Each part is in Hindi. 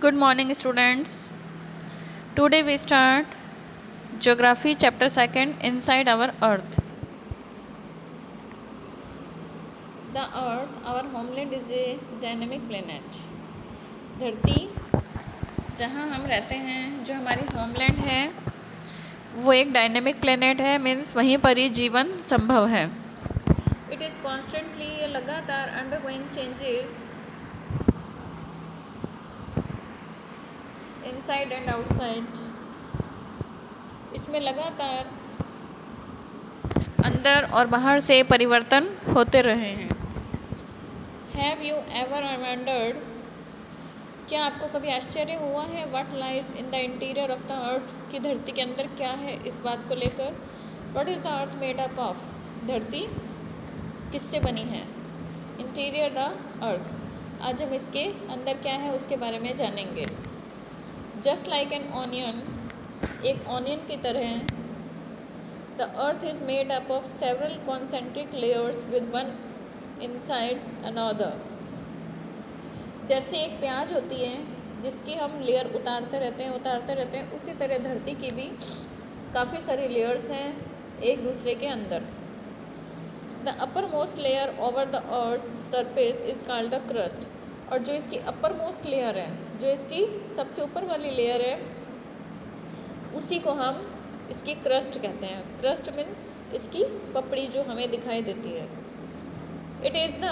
Good morning, students. Today we start Geography chapter 2 Inside Our Earth. The Earth, our homeland, is a dynamic planet. धरती जहाँ हम रहते हैं, जो हमारी होमलैंड है, वो एक डायनेमिक प्लेनेट है, मीन्स वहीं पर ही जीवन संभव है. इट इज़ कॉन्स्टेंटली लगातार undergoing changes inside and outside. इसमें लगातार अंदर और बाहर से परिवर्तन होते रहे हैं. हैव यू एवर वंडर्ड, क्या आपको कभी आश्चर्य हुआ है, what lies in the interior of the earth, कि धरती के अंदर क्या है, इस बात को लेकर. What is the earth made up of, धरती किससे बनी है. इंटीरियर द अर्थ, आज हम इसके अंदर क्या है उसके बारे में जानेंगे. जस्ट लाइक एन ऑनियन, एक ऑनियन की तरह, the earth is made up of several concentric layers with one inside another. जैसे एक प्याज होती है जिसकी हम लेयर उतारते रहते हैं, उसी तरह धरती की भी काफ़ी सारी लेयर्स हैं एक दूसरे के अंदर. The upper most layer over the earth surface is called the crust. और जो इसकी अपर मोस्ट लेयर है, जो इसकी सबसे ऊपर वाली लेयर है, उसी को हम इसकी क्रस्ट कहते हैं. क्रस्ट मीन्स इसकी पपड़ी जो हमें दिखाई देती है. It is the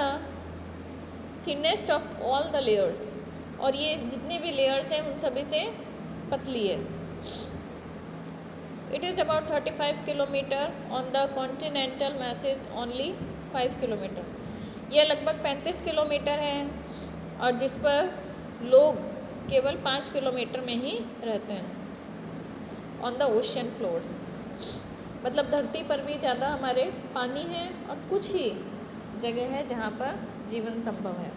thinnest of all the layers, और ये जितने भी लेयर्स हैं उन सभी से पतली है. It is about 35 kilometre on the continental message only 5 kilometre. यह लगभग 35 किलोमीटर है और जिस पर लोग केवल 5 किलोमीटर में ही रहते हैं. ऑन द ओशियन फ्लोर्स, मतलब धरती पर भी ज़्यादा हमारे पानी है और कुछ ही जगह है जहाँ पर जीवन संभव है.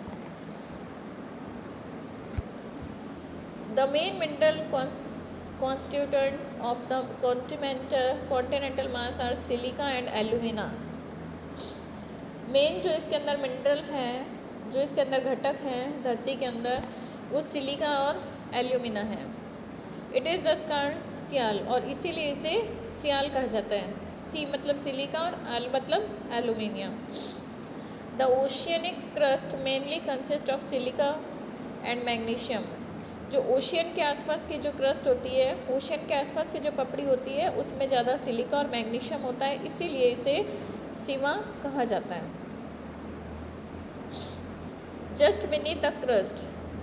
The main mineral constituents of the continental mass are silica and alumina. Main जो इसके अंदर मिनरल है, जो इसके अंदर घटक हैं धरती के अंदर, वो सिलिका और एल्यूमिना है. इट इज़ द स्कर्ड सियाल, और इसीलिए इसे सियाल कहा जाता है. सी मतलब सिलिका और एल मतलब aluminium. The oceanic crust mainly consist of silica and magnesium. जो ओशियन के आसपास की जो क्रस्ट होती है, ओशियन के आसपास की जो पपड़ी होती है, उसमें ज़्यादा सिलिका और मैग्नीशियम होता है, इसीलिए इसे सीमा कहा जाता है. जस्ट बीनीथ द क्रस्ट,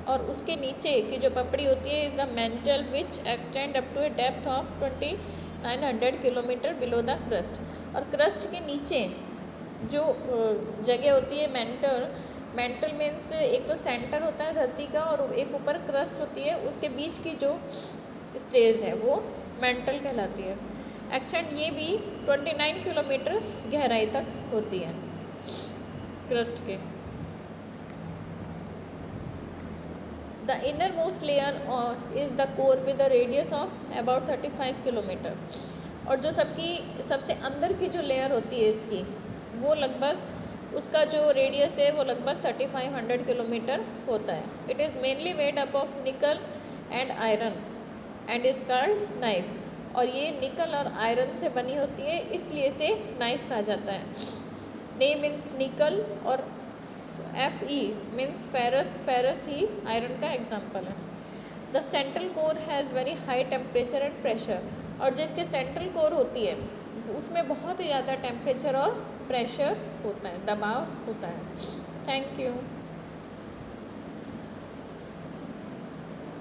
और उसके नीचे की जो पपड़ी होती है, is a mantle which extend up to a depth of 2900 kilometre below the crust. और क्रस्ट के नीचे जो जगह होती है मेंटल मीन्स एक तो सेंटर होता है धरती का और एक ऊपर क्रस्ट होती है, उसके बीच की जो स्टेज है वो मेंटल कहलाती है. एक्सटेंड ये भी 29 किलोमीटर गहराई तक होती है क्रस्ट के. The inner most layer is the core with the radius of about 35 kilometre. और जो सबसे अंदर की जो लेयर होती है इसकी, वो लगभग उसका जो रेडियस है वो लगभग 3500 किलोमीटर होता है. It is mainly made up of निकल and iron and is called knife. और ये निकल और आयरन से बनी होती है, इसलिए इसे नाइफ कहा जाता है. ने मीन्स निकल और Fe मीन्स फेरस. फेरस ही आयरन का एग्जाम्पल है. The central core has very high temperature and pressure. और जो इसके सेंट्रल कोर होती है उसमें बहुत ही ज़्यादा टेम्परेचर और प्रेशर होता है, दबाव होता है. Thank you.